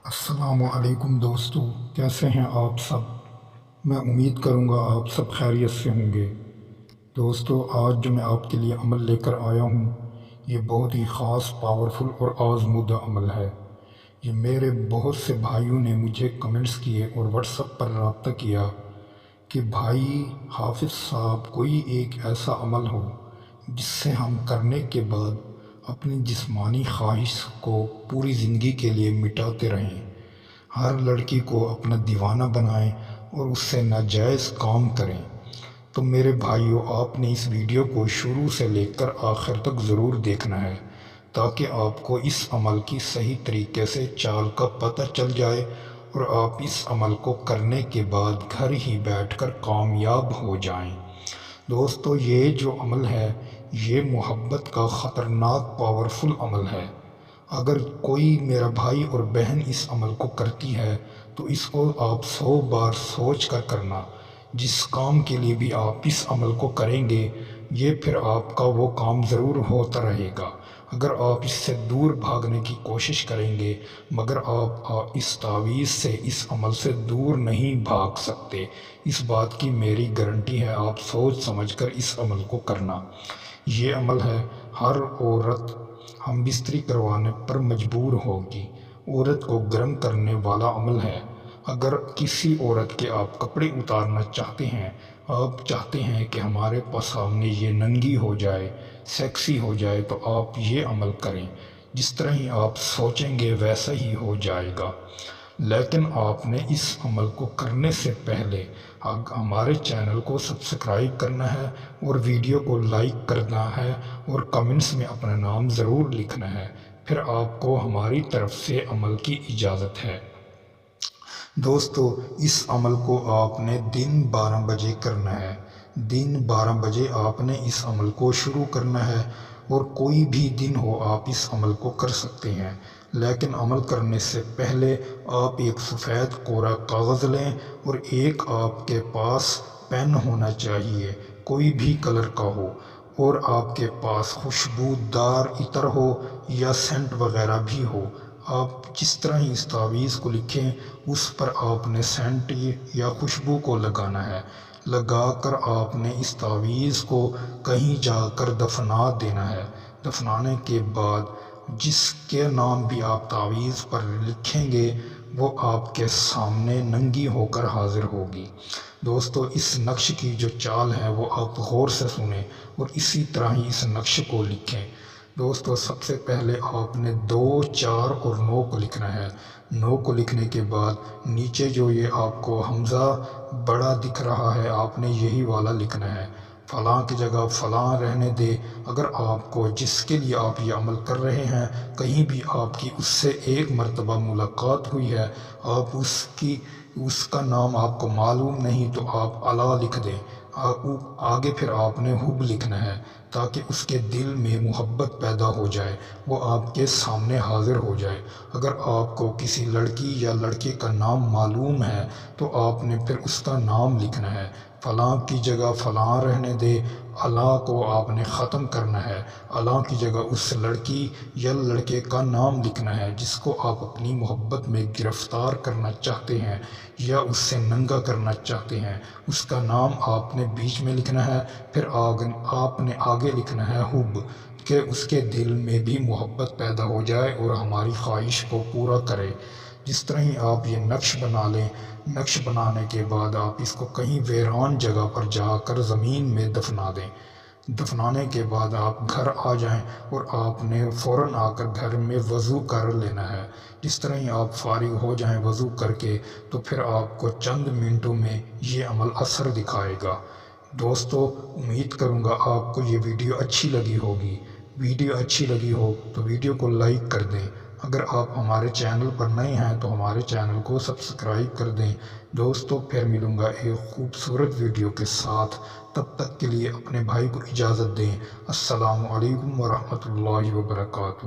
السلام علیکم دوستو، کیسے ہیں آپ سب؟ میں امید کروں گا آپ سب خیریت سے ہوں گے۔ دوستو، آج جو میں آپ کے لیے عمل لے کر آیا ہوں، یہ بہت ہی خاص، پاورفل اور آزمودہ عمل ہے۔ یہ میرے بہت سے بھائیوں نے مجھے کمنٹس کیے اور واٹس ایپ پر رابطہ کیا کہ بھائی حافظ صاحب، کوئی ایک ایسا عمل ہو جس سے ہم کرنے کے بعد اپنی جسمانی خواہش کو پوری زندگی کے لیے مٹاتے رہیں، ہر لڑکی کو اپنا دیوانہ بنائیں اور اس سے ناجائز کام کریں۔ تو میرے بھائیوں، آپ نے اس ویڈیو کو شروع سے لے کر آخر تک ضرور دیکھنا ہے تاکہ آپ کو اس عمل کی صحیح طریقے سے چال کا پتہ چل جائے اور آپ اس عمل کو کرنے کے بعد گھر ہی بیٹھ کر کامیاب ہو جائیں۔ دوستو، یہ جو عمل ہے یہ محبت کا خطرناک پاورفل عمل ہے۔ اگر کوئی میرا بھائی اور بہن اس عمل کو کرتی ہے تو اس کو آپ 100 بار سوچ کر کرنا۔ جس کام کے لیے بھی آپ اس عمل کو کریں گے، یہ پھر آپ کا وہ کام ضرور ہوتا رہے گا۔ اگر آپ اس سے دور بھاگنے کی کوشش کریں گے مگر آپ اس تعویذ سے، اس عمل سے دور نہیں بھاگ سکتے۔ اس بات کی میری گارنٹی ہے، آپ سوچ سمجھ کر اس عمل کو کرنا۔ یہ عمل ہے، ہر عورت ہم بستری کروانے پر مجبور ہوگی۔ عورت کو گرم کرنے والا عمل ہے۔ اگر کسی عورت کے آپ کپڑے اتارنا چاہتے ہیں، آپ چاہتے ہیں کہ ہمارے سامنے یہ ننگی ہو جائے، سیکسی ہو جائے، تو آپ یہ عمل کریں۔ جس طرح ہی آپ سوچیں گے ویسا ہی ہو جائے گا۔ لیکن آپ نے اس عمل کو کرنے سے پہلے ہمارے چینل کو سبسکرائب کرنا ہے اور ویڈیو کو لائک کرنا ہے اور کمنٹس میں اپنا نام ضرور لکھنا ہے، پھر آپ کو ہماری طرف سے عمل کی اجازت ہے۔ دوستو، اس عمل کو آپ نے دن 12 بجے کرنا ہے۔ دن 12 بجے آپ نے اس عمل کو شروع کرنا ہے، اور کوئی بھی دن ہو آپ اس عمل کو کر سکتے ہیں۔ لیکن عمل کرنے سے پہلے آپ ایک سفید کورا کاغذ لیں اور ایک آپ کے پاس پین ہونا چاہیے، کوئی بھی کلر کا ہو، اور آپ کے پاس خوشبودار عطر ہو یا سینٹ وغیرہ بھی ہو۔ آپ جس طرح ہی اس تعویذ کو لکھیں اس پر آپ نے سینٹ یا خوشبو کو لگانا ہے۔ لگا کر آپ نے اس تعویذ کو کہیں جا کر دفنا دینا ہے۔ دفنانے کے بعد جس کے نام بھی آپ تعویذ پر لکھیں گے وہ آپ کے سامنے ننگی ہو کر حاضر ہوگی۔ دوستو، اس نقش کی جو چال ہے وہ آپ غور سے سنیں اور اسی طرح ہی اس نقش کو لکھیں۔ دوستو، سب سے پہلے آپ نے 2، 4 اور 9 کو لکھنا ہے۔ 9 کو لکھنے کے بعد نیچے جو یہ آپ کو حمزہ بڑا دکھ رہا ہے، آپ نے یہی والا لکھنا ہے۔ فلاں کی جگہ فلاں رہنے دے۔ اگر آپ کو جس کے لیے آپ یہ عمل کر رہے ہیں کہیں بھی آپ کی اس سے ایک مرتبہ ملاقات ہوئی ہے، آپ اس کا نام آپ کو معلوم نہیں، تو آپ علا لکھ دیں۔ آگے پھر آپ نے حب لکھنا ہے تاکہ اس کے دل میں محبت پیدا ہو جائے، وہ آپ کے سامنے حاضر ہو جائے۔ اگر آپ کو کسی لڑکی یا لڑکے کا نام معلوم ہے تو آپ نے پھر اس کا نام لکھنا ہے۔ فلاں کی جگہ فلاں رہنے دے، علا کو آپ نے ختم کرنا ہے۔ علا کی جگہ اس لڑکی یا لڑکے کا نام لکھنا ہے جس کو آپ اپنی محبت میں گرفتار کرنا چاہتے ہیں یا اس سے ننگا کرنا چاہتے ہیں، اس کا نام آپ نے بیچ میں لکھنا ہے۔ پھر آپ نے آگے لکھنا ہے حب، کہ اس کے دل میں بھی محبت پیدا ہو جائے اور ہماری خواہش کو پورا کرے۔ جس طرح ہی آپ یہ نقش بنا لیں، نقش بنانے کے بعد آپ اس کو کہیں ویران جگہ پر جا کر زمین میں دفنا دیں۔ دفنانے کے بعد آپ گھر آ جائیں اور آپ نے فوراً آ کر گھر میں وضو کر لینا ہے۔ جس طرح ہی آپ فارغ ہو جائیں وضو کر کے تو پھر آپ کو چند منٹوں میں یہ عمل اثر دکھائے گا۔ دوستو، امید کروں گا آپ کو یہ ویڈیو اچھی لگی ہوگی۔ ویڈیو اچھی لگی ہو تو ویڈیو کو لائک کر دیں۔ اگر آپ ہمارے چینل پر نئے ہیں تو ہمارے چینل کو سبسکرائب کر دیں۔ دوستو، پھر ملوں گا ایک خوبصورت ویڈیو کے ساتھ، تب تک کے لیے اپنے بھائی کو اجازت دیں۔ السلام علیکم ورحمۃ اللہ وبرکاتہ۔